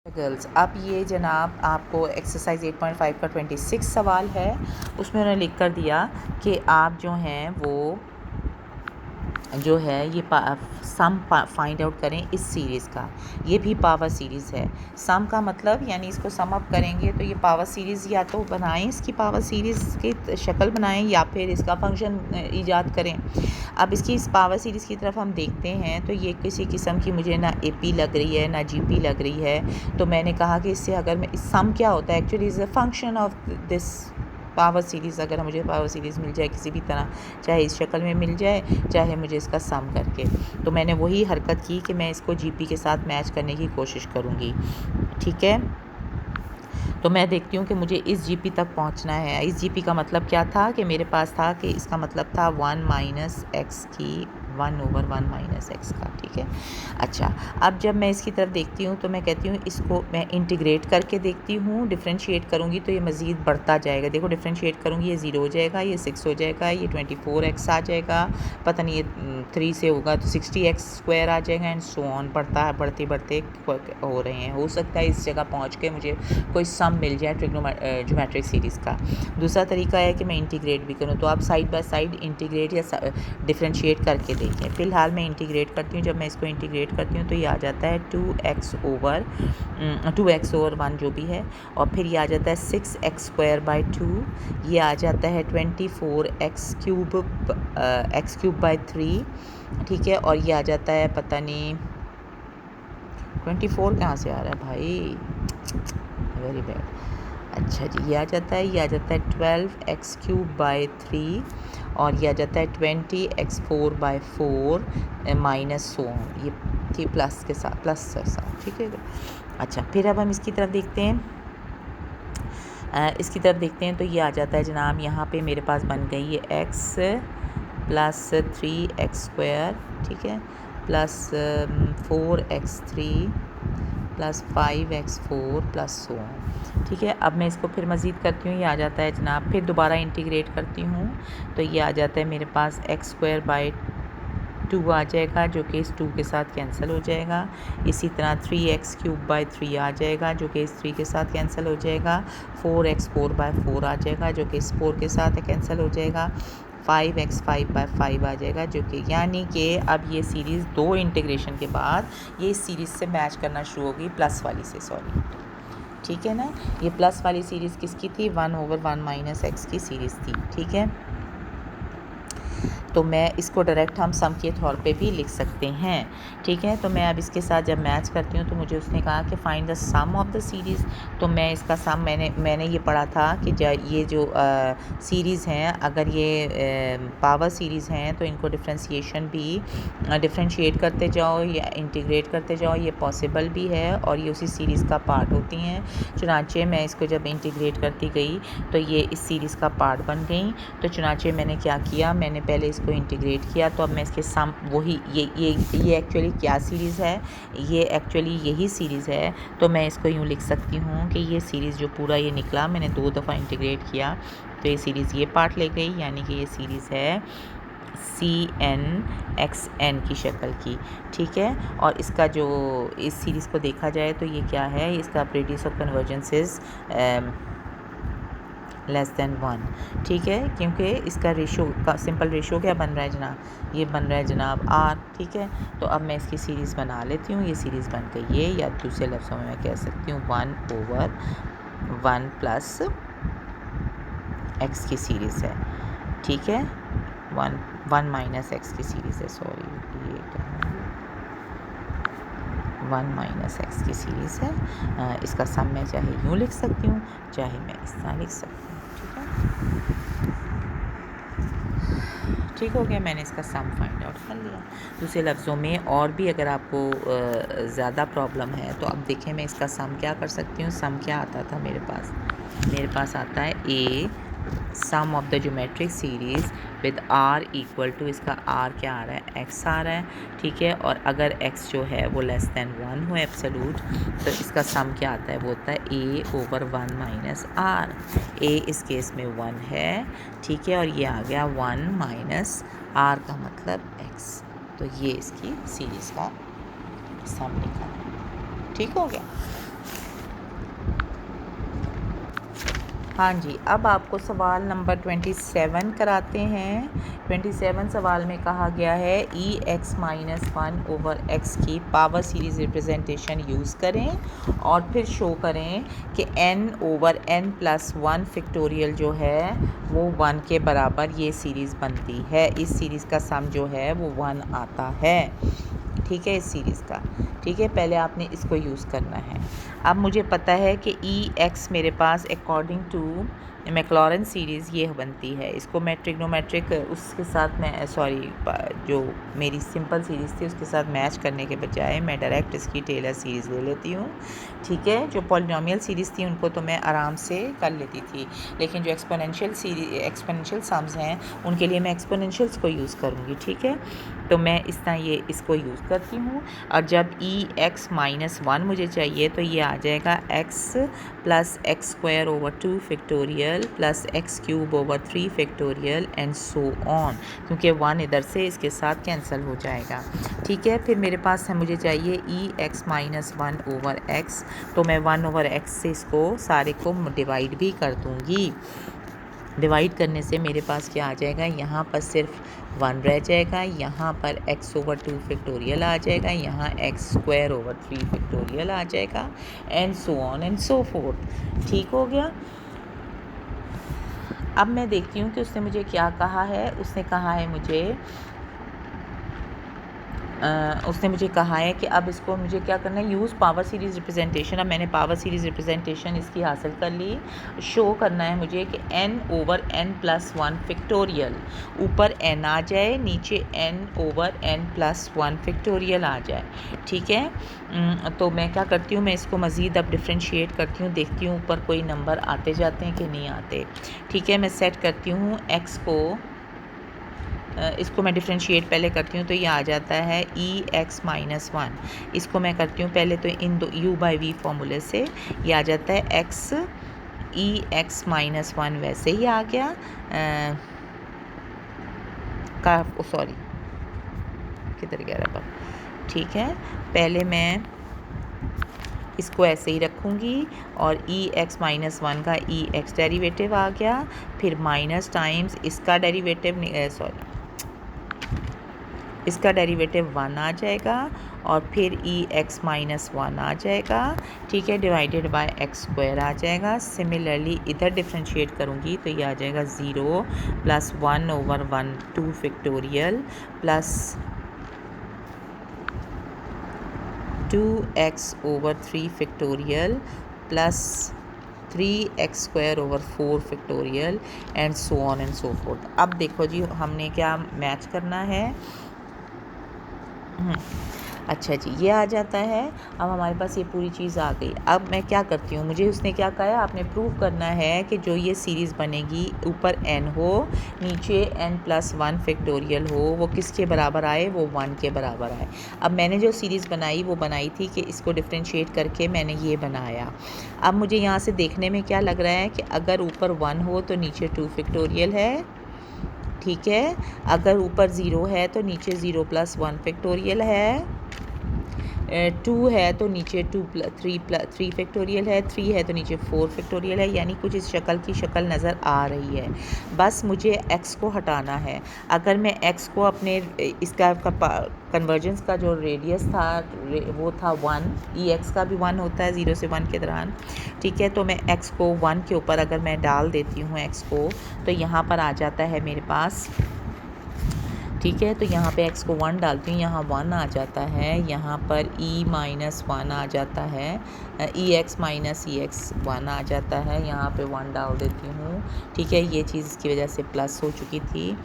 Girls, अब ये जनाब आपको एक्सरसाइज 8.5 का 26 सवाल है। उसमें उन्होंने लिख कर दिया कि आप जो है ये सम फाइंड आउट करें इस सीरीज़ का। ये भी पावर सीरीज़ है। सम का मतलब यानी इसको सम अप करेंगे तो ये पावर सीरीज़ या तो बनाएं, इसकी पावर सीरीज़ की शक्ल बनाएं या फिर इसका फंक्शन ईजाद करें। अब इसकी इस पावर सीरीज़ की तरफ हम देखते हैं तो ये किसी किस्म की मुझे ना AP लग रही है ना GP लग रही है। तो मैंने कहा कि इससे अगर मैं सम क्या होता है actually is a function of this power series. अगर मुझे पावर सीरीज़ मिल जाए किसी भी तरह, चाहे इस शक्ल में मिल जाए चाहे मुझे इसका सम करके, तो मैंने वही हरकत की कि मैं इसको GP के साथ मैच करने की कोशिश करूँगी। ठीक है, तो मैं देखती हूँ कि मुझे इस GP तक पहुँचना है। इस GP का मतलब क्या था कि मेरे पास था कि इसका मतलब था 1 माइनस एक्स की 1/1 माइनस एक्स का। ठीक है, अच्छा अब जब मैं इसकी तरफ देखती हूँ तो मैं कहती हूँ इसको मैं इंटीग्रेट करके देखती हूँ। डिफरेंशिएट करूँगी तो ये मज़ीद बढ़ता जाएगा। देखो डिफरेंशिएट करूँगी ये 0 हो जाएगा, ये 6 हो जाएगा, ये 24x आ जाएगा, पता नहीं ये 3 से होगा तो 60x² आ जाएगा एंड सो ऑन। बढ़ता है, बढ़ते बढ़ते हो रहे हैं। हो सकता है इस जगह पहुँच के मुझे कोई सम मिल जाए ज्योमेट्रिक सीरीज़ का। दूसरा तरीका है कि मैं इंटीग्रेट भी करूँ। तो आप साइड बाय साइड इंटीग्रेट या डिफरेंशिएट करके देखें। फ़िलहाल मैं इंटीग्रेट करती हूँ। जब मैं इसको इंटीग्रेट करती हूँ तो ये आ जाता है 2x ओवर 1 जो भी है, और फिर ये आ जाता है 6x²/2, ये आ जाता है 24x³ ठीक है, और ये आ जाता है पता नहीं 24 कहाँ से आ रहा है भाई, वेरी बैड। अच्छा जी, ये आ जाता है 12x³ और ये आ जाता है 20x4/4 माइनस सो ऑन, ये थी प्लस के साथ, प्लस के साथ। ठीक है, अच्छा फिर अब हम इसकी तरफ देखते हैं। तो ये आ जाता है जनाब, यहाँ पे मेरे पास बन गई है x प्लस 3x², ठीक है, plus 4x3 plus 5x4 plus so on. ठीक है, अब मैं इसको फिर मज़ीद करती हूँ। ये आ जाता है जनाब, फिर दोबारा इंटीग्रेट करती हूँ तो ये आ जाता है मेरे पास x²/2 आ जाएगा जो कि इस 2 के साथ कैंसिल हो जाएगा। इसी तरह 3x³ आ जाएगा जो कि इस 3 के साथ कैंसिल हो जाएगा। 4x4/4 आ जाएगा जो कि इस 4 के साथ कैंसिल हो जाएगा। 5x5/5 आ जाएगा जो कि, यानी कि अब ये सीरीज़ 2 इंटीग्रेशन के बाद ये इस सीरीज़ से मैच करना शुरू होगी, प्लस वाली से, सॉरी। ठीक है ना, ये प्लस वाली सीरीज़ किसकी थी, 1/1 माइनस एक्स की सीरीज़ थी। ठीक है, तो मैं इसको डायरेक्ट हम सम के तौर पे भी लिख सकते हैं। ठीक है, तो मैं अब इसके साथ जब मैच करती हूँ तो मुझे उसने कहा कि find the sum of the series. तो मैं इसका सम मैंने ये पढ़ा था कि ये जो सीरीज़ हैं, अगर ये पावर सीरीज़ हैं तो इनको डिफ्रेंशिएट करते जाओ या इंटीग्रेट करते जाओ, ये पॉसिबल भी है और ये उसी सीरीज़ का पार्ट होती हैं। चुनांचे मैं इसको जब इंटीग्रेट करती गई तो ये इस सीरीज़ का पार्ट बन गई। तो चुनांचे मैंने क्या किया, मैंने पहले इसको इंटीग्रेट किया। तो अब मैं इसके सम वही ये एक्चुअली क्या सीरीज़ है, ये एक्चुअली यही सीरीज़ है। तो मैं इसको यूँ लिख सकती हूँ कि ये सीरीज़ जो पूरा ये निकला, मैंने 2 दफ़ा इंटीग्रेट किया तो ये सीरीज़ ये पार्ट ले गई, यानी कि ये सीरीज़ है CN/XN की शक्ल की। ठीक है, और इसका जो इस सीरीज़ को देखा जाए तो ये क्या है, इसका radius of convergence is less than 1। ठीक है, क्योंकि इसका रेशो का सिंपल रेशो क्या बन रहा है जनाब, ये बन रहा है जनाब R। ठीक है, तो अब मैं इसकी सीरीज़ बना लेती हूँ। ये सीरीज़ बन गई ये, या दूसरे लफ्ज़ों में मैं कह सकती हूँ 1/1 प्लस x की सीरीज़ है। ठीक है, 1 माइनस एक्स की सीरीज़ है, सॉरी ये 1 माइनस एक्स की सीरीज़ है। इसका सम मैं चाहे यूँ लिख सकती हूँ चाहे मैं इस तरह लिख सकती हूँ। ठीक है, ठीक हो गया, मैंने इसका सम फाइंड आउट कर लिया। दूसरे लफ्ज़ों में और भी अगर आपको ज़्यादा प्रॉब्लम है तो अब देखें मैं इसका सम क्या कर सकती हूँ। सम क्या आता था मेरे पास आता है A sum of the geometric series with R equal to, इसका R क्या आ रहा है, X आ रहा है। ठीक है, और अगर X जो है वो लेस दैन 1 हो एब्सोल्यूट, तो इसका सम क्या आता है, वो होता है A/1 माइनस R। A इस केस में 1 है। ठीक है, और ये आ गया 1 माइनस R का मतलब X। तो ये इसकी सीरीज़ का सम निकला। ठीक हो गया। हाँ जी, अब आपको सवाल नंबर 27 कराते हैं। 27 सवाल में कहा गया है e(x-1)/x की पावर सीरीज़ रिप्रेजेंटेशन यूज़ करें और फिर शो करें कि n/n+1 फैक्टोरियल जो है वो 1 के बराबर ये सीरीज़ बनती है। इस सीरीज़ का सम जो है वो 1 आता है। ठीक है, इस सीरीज़ का। ठीक है, पहले आपने इसको यूज़ करना है। अब मुझे पता है कि ex मेरे पास अकॉर्डिंग टू मैक्लॉरेन सीरीज़ ये बनती है। इसको मैं ट्रिग्नोमेट्रिक उसके साथ मैं जो मेरी सिंपल सीरीज़ थी उसके साथ मैच करने के बजाय मैं डायरेक्ट इसकी टेलर सीरीज़ ले लेती हूँ। ठीक है, जो पॉलिनोमियल सीरीज़ थी उनको तो मैं आराम से कर लेती थी, लेकिन जो एक्सपोनेंशियल सम्स हैं उनके लिए मैं एक्सपोनेंशियल्स को यूज़ करूँगी। ठीक है, तो मैं इस तरह इसको यूज़ करती हूँ। और जब ex-1 मुझे चाहिए तो ये आ जाएगा x + x² / 2 factorial + x³ / 3 factorial and so on, क्योंकि 1 इधर से इसके साथ कैंसिल हो जाएगा। ठीक है, फिर मेरे पास है मुझे चाहिए ex-1/x, तो मैं 1/x से इसको सारे को डिवाइड भी कर दूँगी। डिवाइड करने से मेरे पास क्या आ जाएगा, यहाँ पर सिर्फ 1 रह जाएगा, यहाँ पर x/2 फैक्टोरियल आ जाएगा, यहाँ x² / 3 फैक्टोरियल आ जाएगा and so on and so fourth. ठीक हो गया। अब मैं देखती हूँ कि उसने मुझे क्या कहा है। उसने कहा है कि अब इसको मुझे क्या करना है, यूज़ पावर सीरीज़ रिप्रेजेंटेशन। अब मैंने पावर सीरीज़ रिप्रेजेंटेशन इसकी हासिल कर ली। शो करना है मुझे कि n/n+1 फैक्टोरियल, ऊपर n आ जाए, नीचे n/n+1 फैक्टोरियल आ जाए। ठीक है, तो मैं क्या करती हूँ, मैं इसको मज़ीद अब डिफ्रेंशिएट करती हूँ, देखती हूँ ऊपर कोई नंबर आते जाते हैं कि नहीं आते। ठीक है, मैं सेट करती हूँ x को, इसको मैं डिफ्रेंशिएट पहले करती हूँ तो ये आ जाता है ex-1। इसको मैं करती हूँ पहले तो इन दो u/v फॉर्मूले से, ये आ जाता है x ex-1 वैसे ही आ गया सॉरी किधर गया रहा। ठीक है, पहले मैं इसको ऐसे ही रखूँगी और ex-1 का ex डेरिवेटिव आ गया, फिर माइनस टाइम्स इसका डेरिवेटिव इसका डेरिवेटिव 1 आ जाएगा और फिर ex-1 आ जाएगा। ठीक है, डिवाइडेड बाय x² आ जाएगा। सिमिलरली इधर डिफ्रेंशिएट करूँगी तो ये आ जाएगा 0 + 1/2 factorial plus 2x/3 factorial plus 3x² / 4 factorial and so on and so fourth. अब देखो जी, हमने क्या मैच करना है। अच्छा जी, ये आ जाता है। अब हमारे पास ये पूरी चीज़ आ गई। अब मैं क्या करती हूँ, मुझे उसने क्या कहा है, आपने प्रूव करना है कि जो ये सीरीज़ बनेगी ऊपर n हो, नीचे n+1 फैक्टोरियल हो, वो किसके बराबर आए, वो 1 के बराबर आए। अब मैंने जो सीरीज़ बनाई वो बनाई थी कि इसको डिफ्रेंशिएट करके मैंने ये बनाया। अब मुझे यहाँ से देखने में क्या लग रहा है कि अगर ऊपर 1 हो तो नीचे 2 फैक्टोरियल है। ठीक है, अगर ऊपर 0 है तो नीचे 0 + 1 फैक्टोरियल है, 2 है तो नीचे 3 फैक्टोरियल है, 3 है तो नीचे 4 फैक्टोरियल है। यानी कुछ इस शक्ल की शक्ल नज़र आ रही है। बस मुझे x को हटाना है। अगर मैं x को अपने इसका कन्वर्जेंस का जो रेडियस था वो था 1, ex का भी 1 होता है 0 से 1 के दौरान। ठीक है, तो मैं x को 1 के ऊपर अगर मैं डाल देती हूँ x को, तो यहाँ पर आ जाता है मेरे पास। ठीक है, तो यहाँ पे x को 1 डालती हूँ, यहाँ 1 आ जाता है, यहाँ पर e-1 आ जाता है, ex-1 आ जाता है, यहाँ पे 1 डाल देती हूँ। ठीक है, ये चीज़ इसकी वजह से प्लस हो चुकी थी।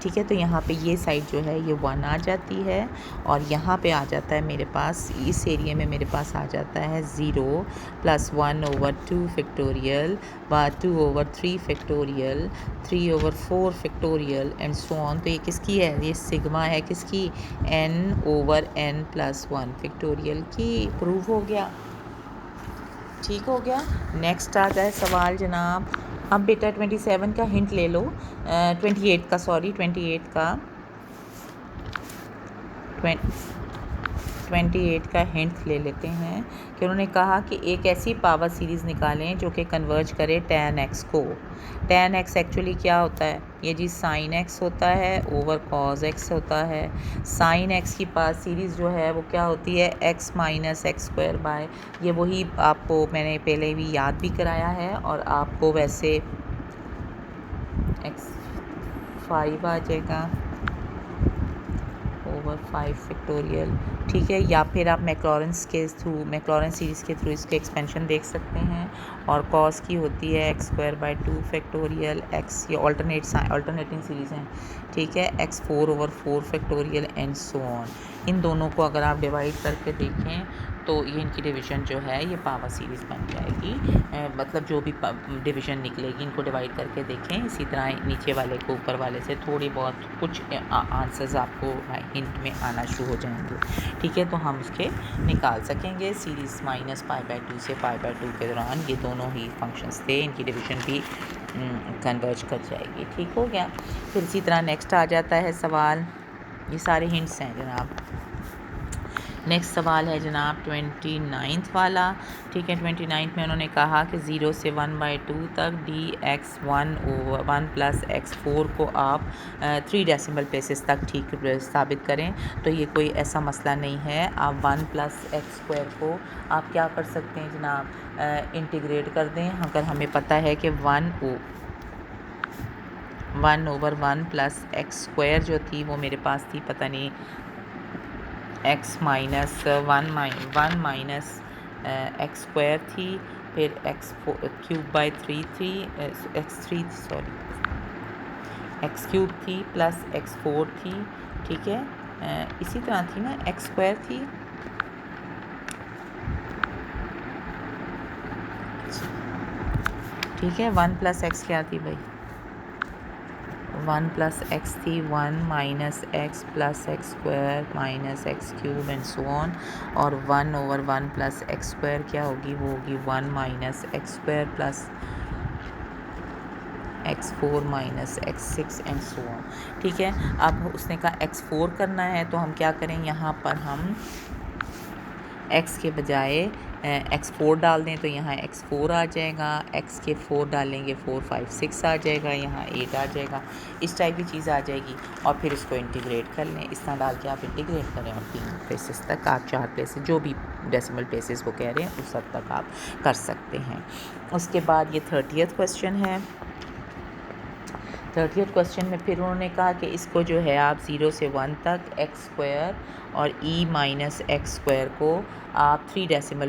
ठीक है, तो यहाँ पे ये साइड जो है ये 1 आ जाती है और यहाँ पे आ जाता है मेरे पास, इस एरिया में मेरे पास आ जाता है 0 + 1/2 फैक्टोरियल व 2/3 factorial 3/4 factorial and so on. तो ये किसकी है, ये सिग्मा है किसकी, n/n+1 फैक्टोरियल की। प्रूव हो गया। ठीक हो गया। नेक्स्ट आता है सवाल जनाब। अब बेटा 27 का हिंट ले लो, 28 का 28 का हिंट ले लेते हैं कि उन्होंने कहा कि एक ऐसी पावर सीरीज़ निकालें जो कि कन्वर्ज करे tan x को। tan x एक्चुअली क्या होता है? ये जी sin x होता है ओवर cos x होता है। sin x की पावर सीरीज़ जो है वो क्या होती है? x minus x square by, ये वही आपको मैंने पहले भी याद भी कराया है और आपको वैसे x5 आ जाएगा ओवर 5 फैक्टोरियल, ठीक है। या फिर आप मैक्लॉरेंस सीरीज़ के थ्रू इसके एक्सपेंशन देख सकते हैं। और कॉस की होती है x square by 2 factorial x, ये ऑल्टरनेटिंग सीरीज़ हैं, ठीक है। x4 over 4 factorial and so on. इन दोनों को अगर आप डिवाइड करके देखें तो ये इनकी डिवीज़न जो है ये पावर सीरीज़ बन जाएगी। मतलब जो भी डिवीज़न निकलेगी इनको डिवाइड करके देखें। इसी तरह नीचे वाले को ऊपर वाले से थोड़ी बहुत कुछ आंसर्स आपको हिंट में आना शुरू हो जाएंगे, ठीक है। तो हम इसके निकाल सकेंगे। सीरीज़ माइनस π/2 से π/2 के दौरान ये दोनों ही फंक्शंस थे, इनकी डिवीज़न भी कन्वर्ज कर जाएगी, ठीक हो गया। फिर इसी तरह नेक्स्ट आ जाता है सवाल, ये सारे हिंट्स हैं जनाब। नेक्स्ट सवाल है जनाब 29 वाला, ठीक है। 29 में उन्होंने कहा कि 0 से 1/2 तक dx1 ओवर 1 प्लस x4 को आप 3 डेसिमल प्लेसेस तक ठीक साबित करें। तो ये कोई ऐसा मसला नहीं है। आप 1 प्लस एक्स स्क्वायर को आप क्या कर सकते हैं जनाब? इंटीग्रेट कर दें। अगर हमें पता है कि 1 ओवर 1 प्लस एक्स स्क्वायर जो थी वो मेरे पास थी, पता नहीं x minus 1 minus x square थी, फिर एक्स क्यूब थी प्लस x4 थी, ठीक है। इसी तरह थी ना, एक्स स्क्वायर थी, ठीक है। 1 प्लस एक्स क्या थी भाई? 1 प्लस एक्स थी, 1 minus x plus x square minus x cube and so on. और 1 ओवर 1 प्लस एक्स स्क्वायर क्या होगी? वो होगी 1 minus x square plus x4 minus x6 and so on, ठीक है। अब उसने कहा x4 करना है तो हम क्या करें? यहाँ पर हम x के बजाय x4 डाल दें तो यहाँ x4 आ जाएगा, x के 4 डालेंगे 4 5 6 आ जाएगा, यहाँ 8 आ जाएगा। इस टाइप की चीज़ आ जाएगी। और फिर इसको इंटीग्रेट कर लें। इस तरह डाल के आप इंटीग्रेट करें और 3 प्लेसेस तक आप 4 प्लेसेस जो भी डेसिमल प्लेसेस को कह रहे हैं उस हद तक आप कर सकते हैं। उसके बाद ये 30th क्वेश्चन है। 30th क्वेश्चन में फिर उन्होंने कहा कि इसको जो है आप 0 से 1 तक एक्स स्क्वायर और e माइनस एक्स स्क्वायर को आप 3 डेसिमल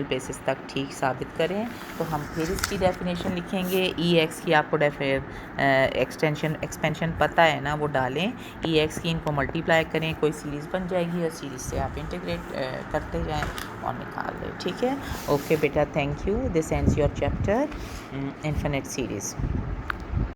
प्लेसेस तक ठीक साबित करें। तो हम फिर इसकी डेफिनेशन लिखेंगे। ई एक्स की आपको एक्सपेंशन पता है ना, वो डालें। ई एक्स की इनको मल्टीप्लाई करें, कोई सीरीज़ बन जाएगी और सीरीज़ से आप इंटीग्रेट करते जाएं और निकाल दें, ठीक है। ओके बेटा, thank you. This ends your chapter infinite series.